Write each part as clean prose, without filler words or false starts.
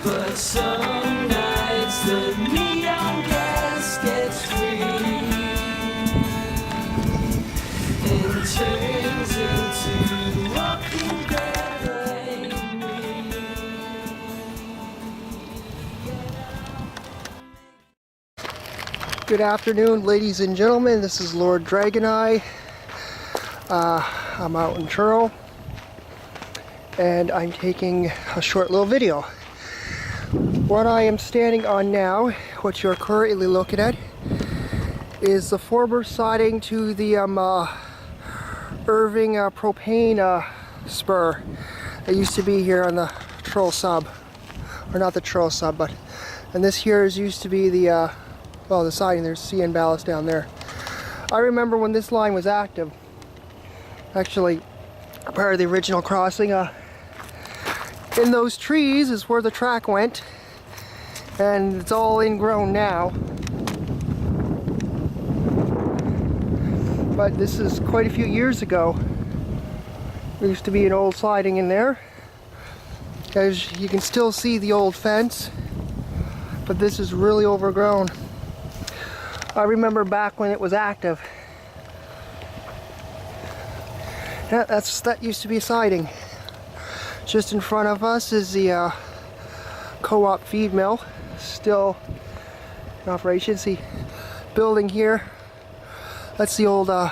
But some nights the neon gas gets free and turns into walking dead like me. Good afternoon, ladies and gentlemen. This is Lord Dragon Eye. I'm out in Truro and I'm taking a short little video. What I am standing on now, what you're currently looking at, is the former siding to the Irving propane spur that used to be here on the Truro sub, or not the Truro sub, but and this here used to be the well, the siding. There's sea and ballast down there. I remember when this line was active, actually part of the original crossing. In those trees is where the track went, and it's all ingrown now. But this is quite a few years ago. There used to be an old siding in there. As you can still see the old fence, but this is really overgrown. I remember back when it was active. That used to be siding. Just in front of us is the co-op feed mill, still in operation. See, building here. That's the old, I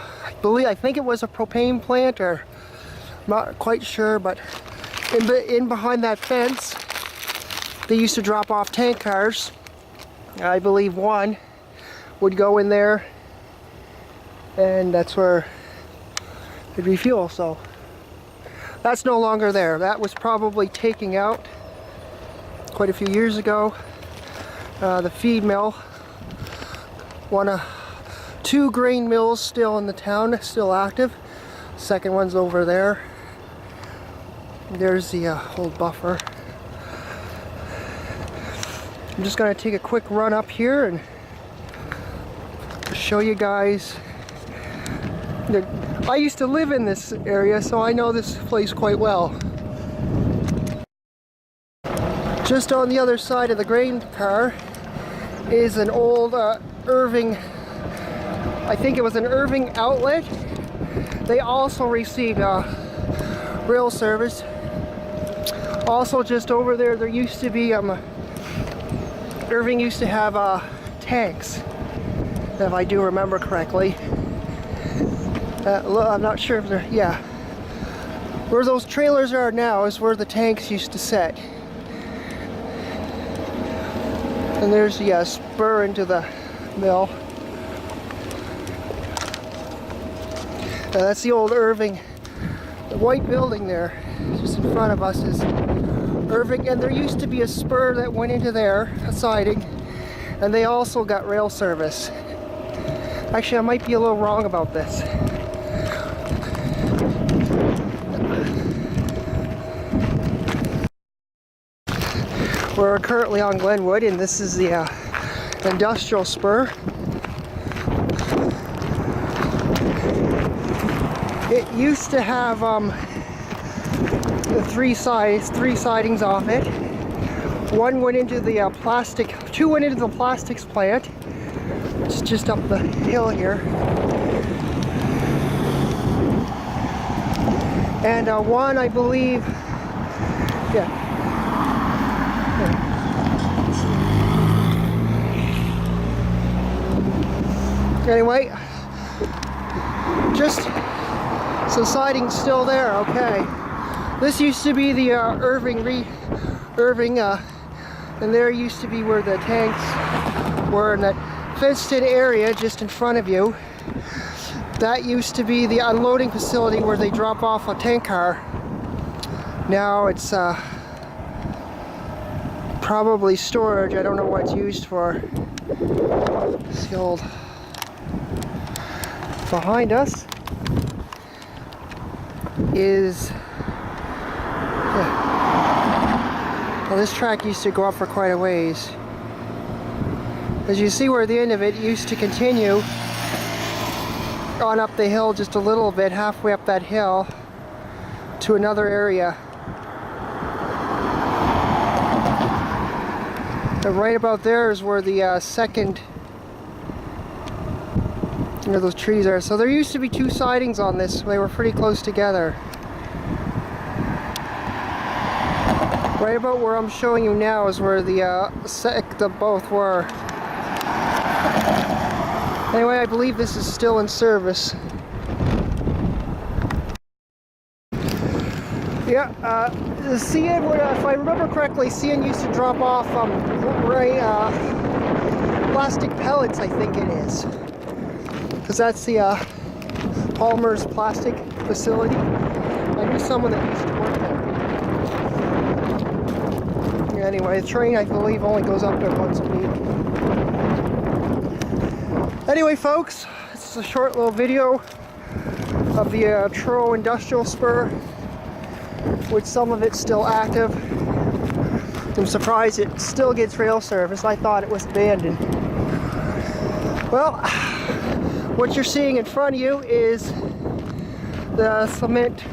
think it was a propane plant, or I'm not quite sure, but in behind that fence, they used to drop off tank cars. I believe one would go in there, and that's where it'd refuel. So that's no longer there. That was probably taken out quite a few years ago. The feed mill, one of two grain mills still in the town, still active. Second one's over there. There's the old buffer. I'm just going to take a quick run up here and show you guys. I used to live in this area, so I know this place quite well. Just on the other side of the grain car is an old Irving, I think it was an Irving outlet. They also received rail service. Also just over there, there used to be, Irving used to have tanks, if I do remember correctly. I'm not sure if they're, yeah. Where those trailers are now is where the tanks used to sit. And there's the spur into the mill. That's the old Irving. The white building there, just in front of us, is Irving. And there used to be a spur that went into there, a siding. And they also got rail service. Actually, I might be a little wrong about this. We're currently on Glenwood, and this is the industrial spur. It used to have the three sidings off it. One went into the two went into the plastics plant. It's just up the hill here. And one, I believe, yeah. Anyway, just so siding's still there. Okay, this used to be the Irving, and there used to be where the tanks were in that fenced-in area just in front of you. That used to be the unloading facility where they drop off a tank car. Now it's probably storage. I don't know what it's used for. It's the old. Behind us is, well, this track used to go up for quite a ways. As you see where the end of it used to continue on up the hill just a little bit, halfway up that hill to another area. And right about there is where the second, where those trees are. So there used to be two sidings on this. They were pretty close together. Right about where I'm showing you now is where the both were. Anyway, I believe this is still in service. Yeah, the CN would, if I remember correctly, CN used to drop off plastic pellets, I think it is. Because that's the Palmer's plastic facility. I knew someone that used to work there. Yeah, anyway, the train, I believe, only goes up there once a week. Anyway, folks, this is a short little video of the Truro Industrial Spur, which some of it's still active. I'm surprised it still gets rail service. I thought it was abandoned. Well, what you're seeing in front of you is the cement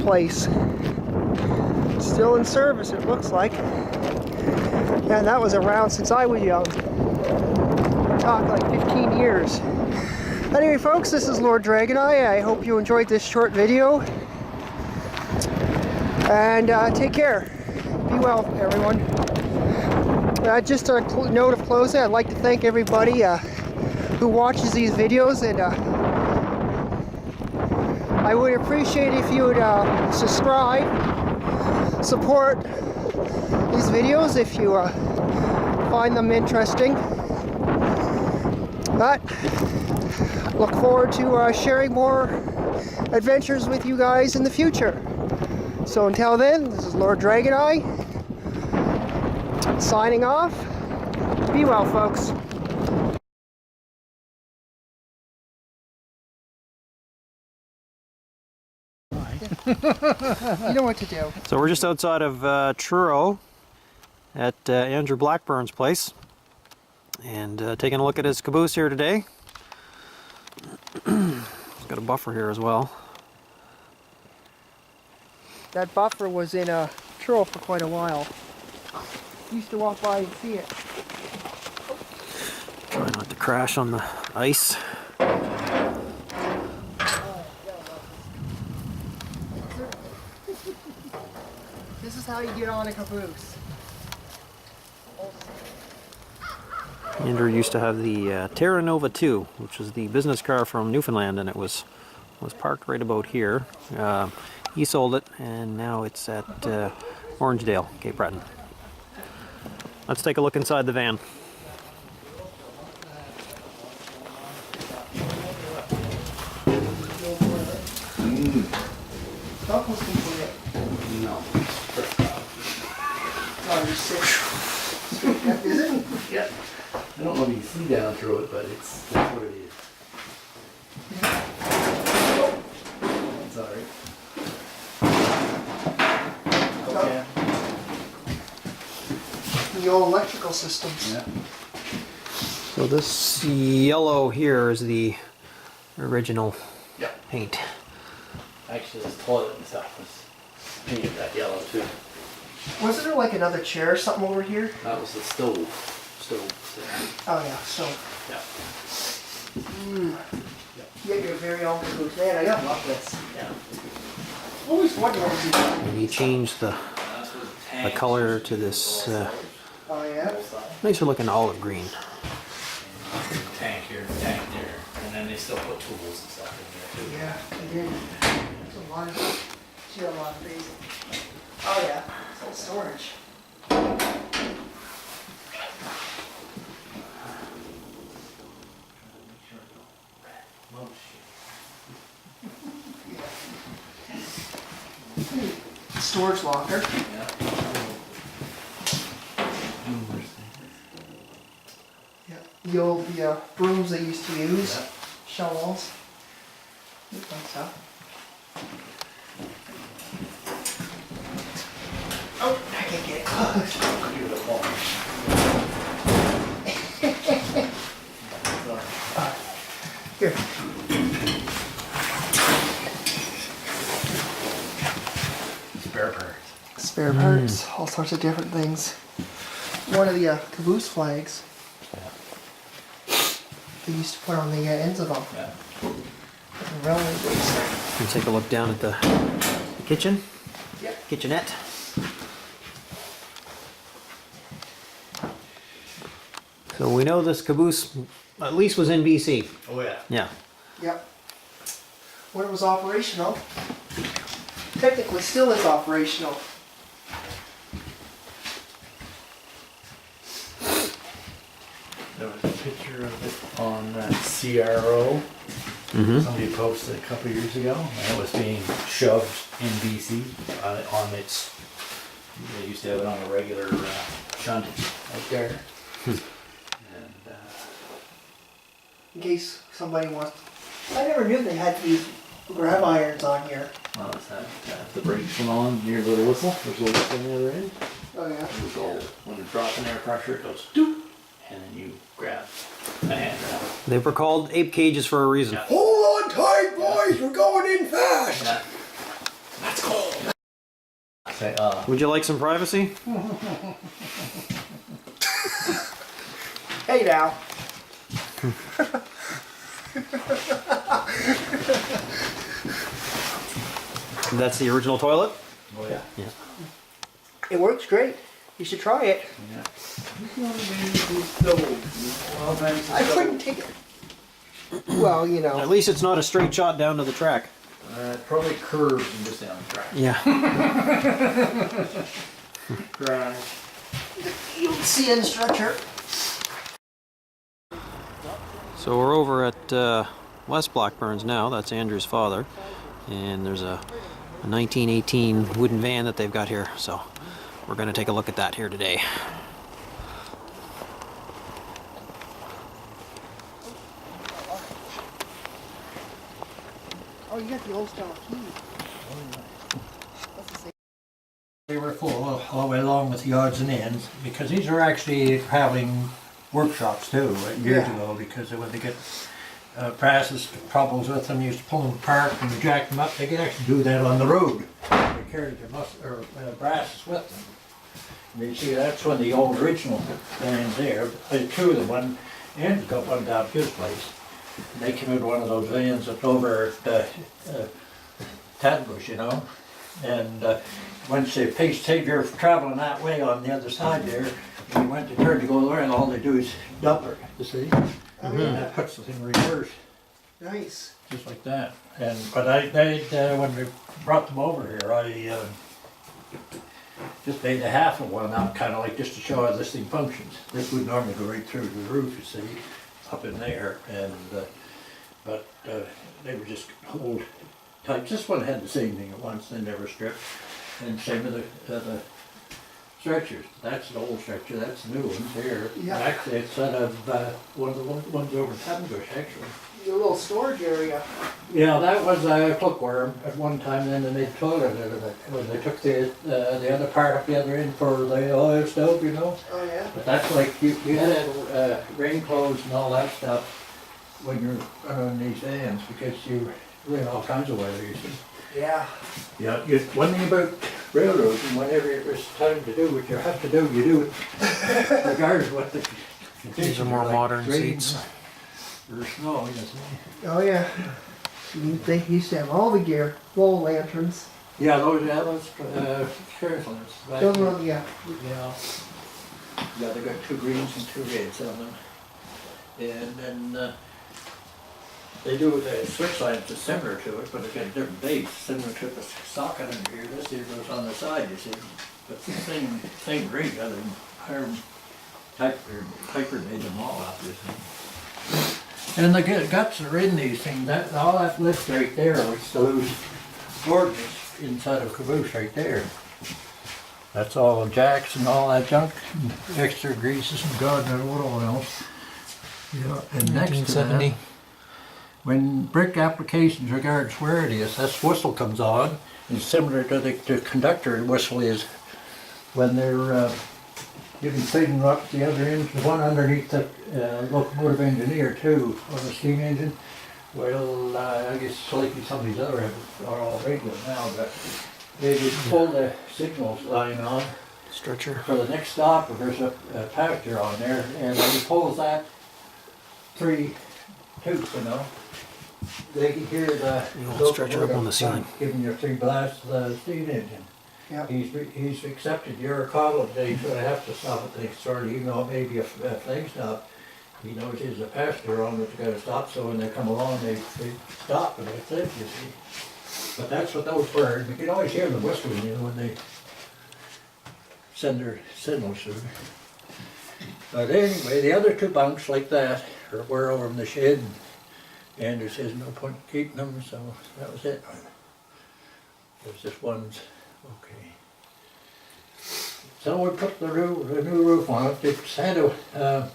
place. Still in service, it looks like. And that was around since I was young. Talk like 15 years. Anyway, folks, this is Lord Dragon Eye. I hope you enjoyed this short video. And take care. Be well, everyone. Just a note of closing, I'd like to thank everybody who watches these videos, and I would appreciate if you would subscribe, support these videos if you find them interesting. But look forward to sharing more adventures with you guys in the future. So until then, this is Lord Dragon Eye, signing off. Be well, folks. You know what to do. So we're just outside of Truro at Andrew Blackburn's place, and taking a look at his caboose here today. He's got a buffer here as well. That buffer was in Truro for quite a while. Used to walk by and see it. Try not to crash on the ice. This is how you get on a caboose. Andrew used to have the Terra Nova 2, which was the business car from Newfoundland, and it was parked right about here. He sold it, and now it's at Orangedale, Cape Breton. Let's take a look inside the van. No. Oh, you're sick. Is it? Yeah. I don't know if you can see down through it, but that's what it is. It's alright. Okay. The old electrical systems. Yeah. So this yellow here is the original Yeah. paint. Actually, this toilet and stuff was painted that yellow too. Wasn't there like another chair or something over here? That was the stove. Oh yeah, so. Yeah. You get your very own caboose. Man, I gotta love this. Yeah. Always wondered what you got. And he changed the color to this Oh yeah? nicer looking olive green. Tank here, tank there, and then they still put tools and stuff in there too. Yeah, I did. There's a lot of, she had a lot of things. Oh yeah, it's all storage. Storage locker. Yeah, the old brooms they used to use. Yeah. Shovels. Fun stuff. Oh, I can't get it close. Here. Spare parts. spare parts, all sorts of different things. One of the caboose flags they used to put on the ends of them. Yeah. Railway days. You take a look down at the kitchen, Yep. kitchenette. So we know this caboose at least was in BC. Oh yeah. Yeah. Yep. When it was operational, technically still is operational. There was a picture of it on CRO. Somebody posted a couple years ago, and it was being shoved in BC on its. They used to have it on a regular shunt out there. And In case somebody wants. I never knew they had these grab irons on here. well, it's that the brakes come on near the whistle. There's a whistle on the other end. Oh yeah. It goes when you're dropping air pressure, it goes doop, and then you grab a handrail. They were called ape cages for a reason. Yeah. Hold on tight, boys. We're going in fast. Yeah. That's cool. Say, Would you like some privacy? Hey now. That's the original toilet? oh yeah. Yeah. It works great. You should try it. Yeah. I couldn't take it. Well, you At know. least it's not a straight shot down to the track. Probably curves and just down the track. Yeah. You'll see in the stretcher. So we're over at Wes Blackburn's now. That's Andrew's father. And there's a 1918 wooden van that they've got here. So we're going to take a look at that here today. Oh, you got the old style key. That's the same. They were full all the way along with the odds and ends, because these are actually having workshops too, years Yeah. ago, because when they get brasses problems with them, you used to pull them apart and jack them up. They could actually do that on the road. They carried their brasses with them. And you see, that's when the old original vans there, two of them, one, Andrew got one down at his place. And they came out one of those vans up over at Tadbush, you know. And once they paced, say you're traveling that way on the other side there, and you went to turn to go there, and all they do is dump it, you see? And that puts the thing in reverse, Nice. just like that. And but when we brought them over here, I just made a half of one out, kind of like just to show how this thing functions. This would normally go right through the roof, you see, up in there, and but they were just old types. This one had the same thing at once, they never stripped. And same with the stretchers. That's an old stretcher, that's the new ones here. Yeah. Actually, it's out of one of the ones over in Cabooses, actually. Your little storage area. Yeah, that was a hookworm at one time, then they made toilet out of it. When they took the other part up the other end for the oil stove, you know. Oh yeah. But that's like, you had rain clothes and all that stuff when you're running these vans, because you ran all kinds of weather, you see. Yeah. Yeah, one thing about railroads, and whenever it's time to do what you have to do, you do it regardless of what the conditions These are more like modern rain seats. or snow, you see. Oh yeah. They used to have all the gear, roll lanterns. Yeah, those sheriff lamps. Those were, yeah. Yeah. Yeah, they got 2 greens and 2 reds on them. And then they do the switch lamps is similar to it, but they got a different base, similar to the socket under here. This here goes on the side, you see. But the same rig, other than iron Piper made them all out, you see. And the guts that are in these things, all that lift right there was the loose ordnance inside of a caboose right there. That's all the jacks and all that junk, and extra greases and God knows what all else. Yeah, and next to that, when brick applications regards where it is, this whistle comes on, and similar to the conductor whistle is when they're giving signal up the other end, the one underneath the locomotive engineer too, on the steam engine. Well, I guess like some of these other are all regular now, but They just pull the signals line on Stretcher. for the next stop, if there's a pasture on there, and when he pulls that 3 toots, you know, they can hear the old stretcher up on the ceiling. giving you 3 blasts of the steam engine. Yep. He's accepted your call, and he's gonna have to stop at the start, even though it may be a flag stop. He knows there's a pasture on that's gotta stop, so when they come along, they stop, and that's it, you see. But that's what those birds, you can always hear them whistling, you know, when they send their signals through. But anyway, the other 2 bunks like that were over in the shed, and Andrew says no point in keeping them, so that was it. There's just one's okay. So we put the new roof on it. It's had a,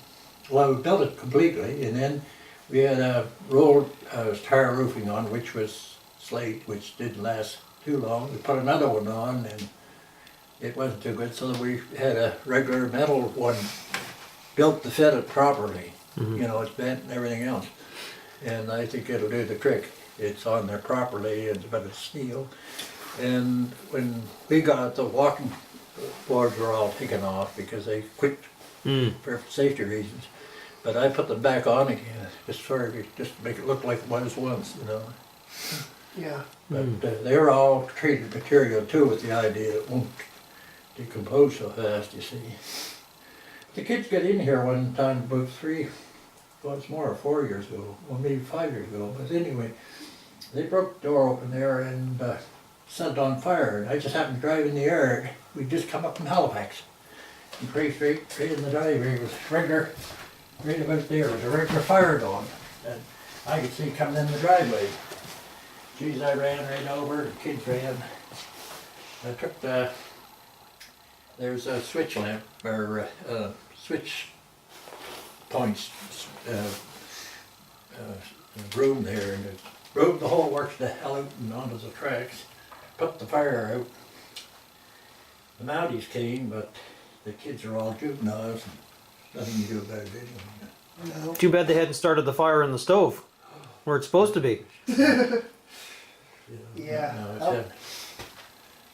well, we built it completely, and then we had a rolled tire roofing on, which was slate, which didn't last too long. We put another one on, and it wasn't too good, so we had a regular metal one built to fit it properly. You know, it's bent and everything else, and I think it'll do the trick. It's on there properly, but it's steel. And when we got it, the walking boards were all taken off because they quit for safety reasons. But I put them back on again, just to make it look like it was once, you know. Yeah. But they're all treated material too, with the idea it won't decompose so fast, you see. The kids got in here one time about 4 years ago, or maybe 5 years ago. But anyway, they broke the door open there and set it on fire. And I just happened to drive in the yard. We'd just come up from Halifax. And straight in the driveway, it was regular, right about there, was a regular fire going. And I could see coming in the driveway. Geez, I ran right over, the kids ran. I took there's a switch lamp, or switch points room there, and it drove the whole works to hell out and onto the tracks, put the fire out. The Mounties came, but the kids are all juveniles, and nothing you do about it anyway. No. Too bad they hadn't started the fire in the stove, where it's supposed to be. Yeah. No, it's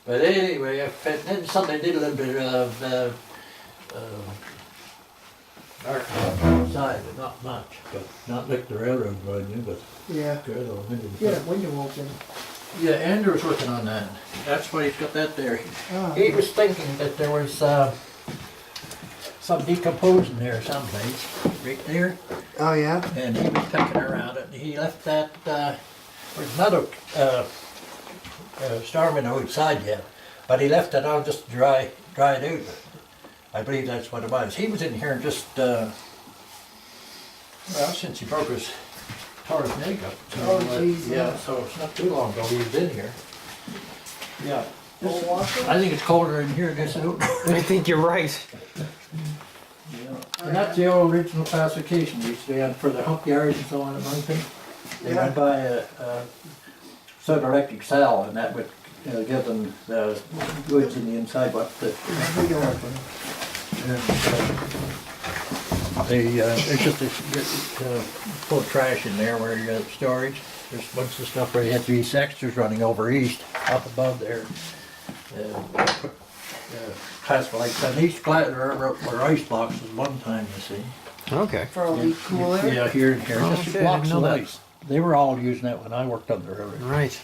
but anyway, then something did a little bit of dark outside, but not much. But not like the railroad line, but Yeah. good old window. Yeah, window open. Yeah, Andrew's working on that. That's why he's got that there. Oh, He was thinking that there was some decomposing there someplace, right there. Oh, yeah? And he was pecking around it. He left that, there's another starman outside yet, but he left it out just to dry it out. I believe that's what it was. He was in here just, well, since he tore his makeup. So, Oh, geez, yeah, yeah. so it's not too long ago he was in here. Yeah. Full washer? I think it's colder in here than this out. I think you're right. And that's the old original classification, used to be on for the hump yards and so on at Moncton. They went by a Southern Electric cell, and that would give them the goods in the inside, what the, Window open. it's just full of trash in there where you got storage. There's a bunch of stuff where you had 3 sectors running over east, up above there. Classical like that. These were ice boxes one time, you see. Okay. For a leak cooler? Yeah, here and here. Oh, Just okay, I blocks didn't of know that. ice. They were all using that when I worked up the railroad. Right.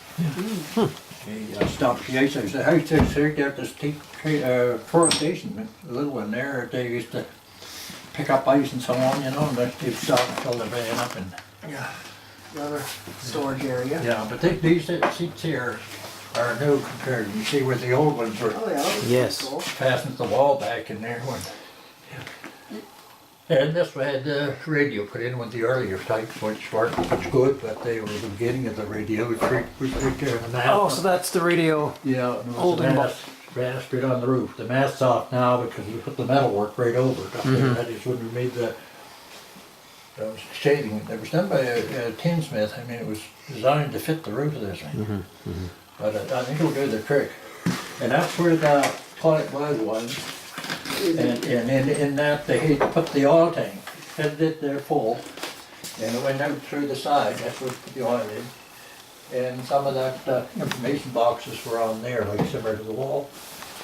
They stopped the ice. I used to sit there at this Truro station, a little one there. They used to pick up ice and so on, you know, and they'd stop and fill their van up. And Yeah. Another storage area. yeah, but these seats here are new compared. You see where the old ones were Oh, yeah. That was Yes. pretty cool. fastened to the wall back in there. And this one had the radio put in with the earlier types, which weren't much good, but they were the beginning of the radio. It was right there in the mast. Oh, so that's the radio. Yeah, and it Old was the mast right on the roof. The mast's off now because we put the metal work right over it. That is when we made the shading. It was done by a tinsmith. I mean, it was designed to fit the roof of this thing. But I think it'll do the trick. And that's where the toilet was. And in that they had put the oil tank, had it there full, and it went out through the side. That's where we put the oil in. And some of that information boxes were on there, like similar to the wall.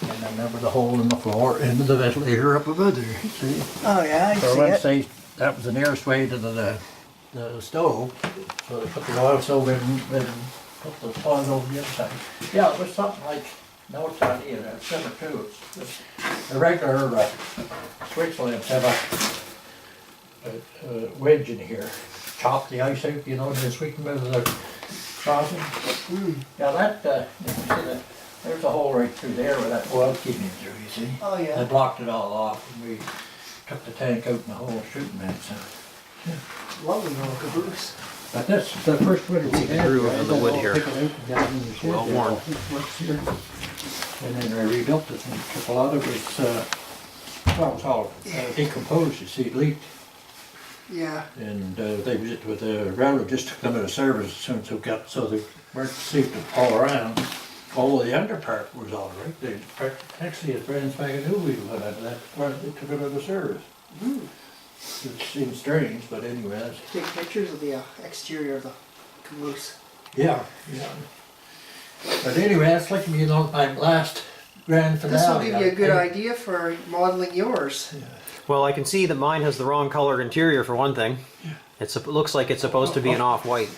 And then there was a hole in the floor into the ventilator up above there. See? Oh yeah, I So see once it. that was the nearest way to the stove, so they put the oil stove in and put the pot over the other side. Yeah, it was something like, no, it's not either, it's similar too. It's a regular switch lamps have a wedge in here. Chop the ice out, you know, and just sweeten with the crossing. Yeah, that, you can see that, there's a hole right through there where that oil came in through, you see? Oh They yeah. blocked it all off and we took the tank out in the whole shooting match. So. Lovely little caboose. But that's the first winter we had. Through the wood here. Well worn. And then I rebuilt it and took a lot of it, well, it was all decomposed, you see, it leaked. Yeah. And the railroad just took them out of service as soon as they got, so they weren't safe to all around. All of the under part was all right. They actually, as brand spanking new we went out of that part, they took it out of service. Which seems strange, but anyway, that's, Take pictures of the exterior of the caboose. yeah. But anyway, that's like me on my last grand finale. This will give you a good idea for modeling yours. Well, I can see that mine has the wrong colored interior for one thing. It looks like it's supposed to be an off-white.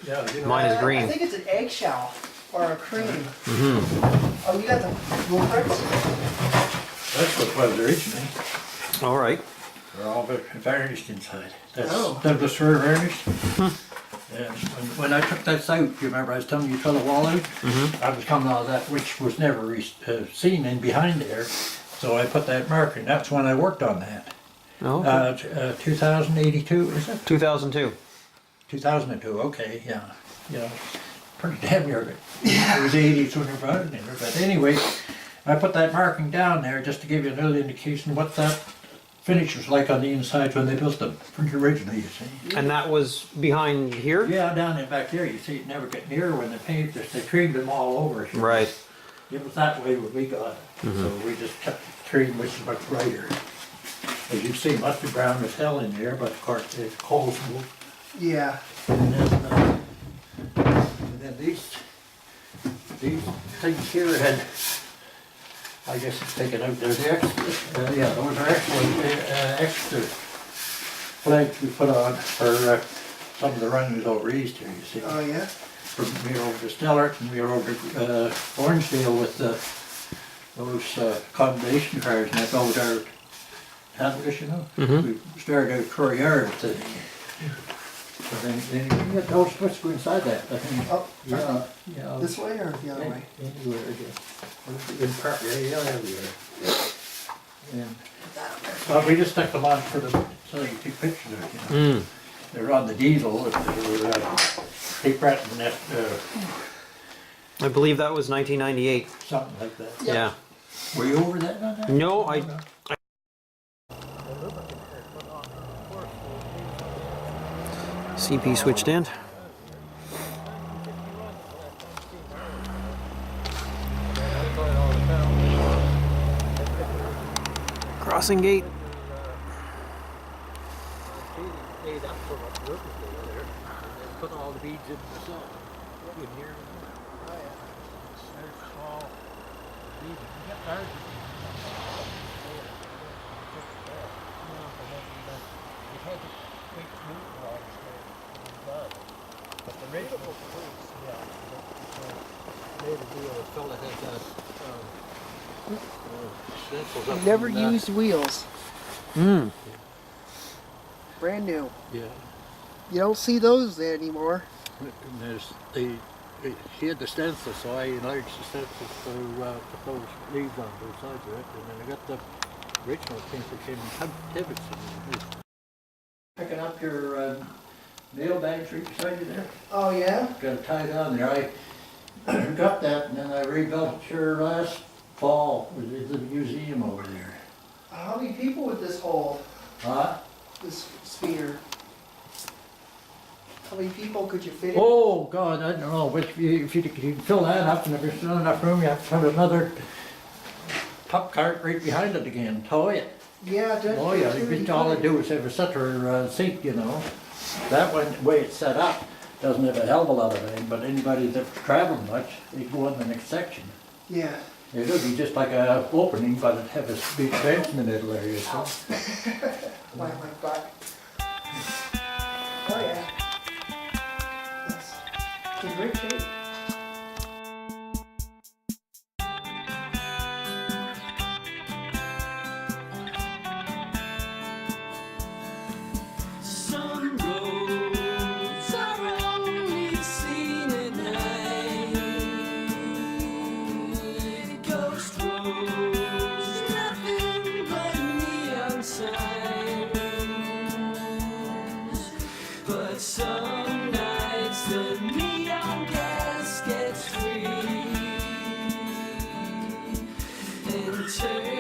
Yeah, you know, Mine is I green. think it's an eggshell or a cream. Oh, you got the blueprints? that's what was originally. All right. They're all varnished inside. That's Oh. the Spur varnished. And when I took that out, you remember I was telling you to fill the wall out? I was coming out of that, which was never seen in behind there. So I put that marker, and that's when I worked on that. Oh, okay. 2082, is it? 2002. 2002, okay, yeah. Yeah, pretty damn near it. It was 80s when I brought it in there. But anyway, I put that marking down there just to give you a little indication of what that finish was like on the inside when they built them, pretty originally, you see. And that was behind here? Yeah, down in back there, you see, it never get near when they painted this. They treated them all over. Right. It was that way when we got it. So we just kept treating which is much brighter. As you see, must be brown as hell in there, but of course it's cold. Yeah. And then these things here had, I guess it's taken out. There's the extra, yeah, those are extra flags we put on for some of the runners over east here, you see. Oh yeah. From we were over to Stellart and we were over to Orangedale with those accommodation cars, and that's over our handlers, you know. We started out Curry Yard with the, so then you get those switches go inside that, I think. Oh, Yeah. this way or the other way? Anywhere, yeah. In part, yeah, everywhere. And we just stuck them on for the, so you take pictures of it, you know. They're on the diesel, if they were tape ratting that, I believe that was 1998. something like that. Yeah. Were you over that on that? No, I. CP switch stand. Crossing gate. Put all the beads in the cell. Never used wheels. Mm. Brand new. Yeah. You don't see those anymore. And he had the stencil, so I enlarged the stencil to put those leaves on both sides of it, and then I got the original thing that came in pivots. Picking up your nail bags right beside you there. Oh yeah? Got it tied on there. I got that, and then I rebuilt it your last fall with the museum over there. How many people would this hold? Huh? This sphere? How many people could you fit in? Oh, God, I don't know, but if you can fill that up and if there's not enough room, you have to put another top cart right behind it again, tow it. Yeah, just Oh, yeah, all I do is have a center seat, you know. That one, the way it's set up, doesn't have a hell of a lot of rain, but anybody that's traveled much, they go on the next section. Yeah. It'll be just like a opening, but it have a big fence in the middle area, so. My butt. Oh yeah. It's in great shape. Some roads are only seen at night. Ghost roads, nothing but neon signs. But some nights the neon gas gets free and turns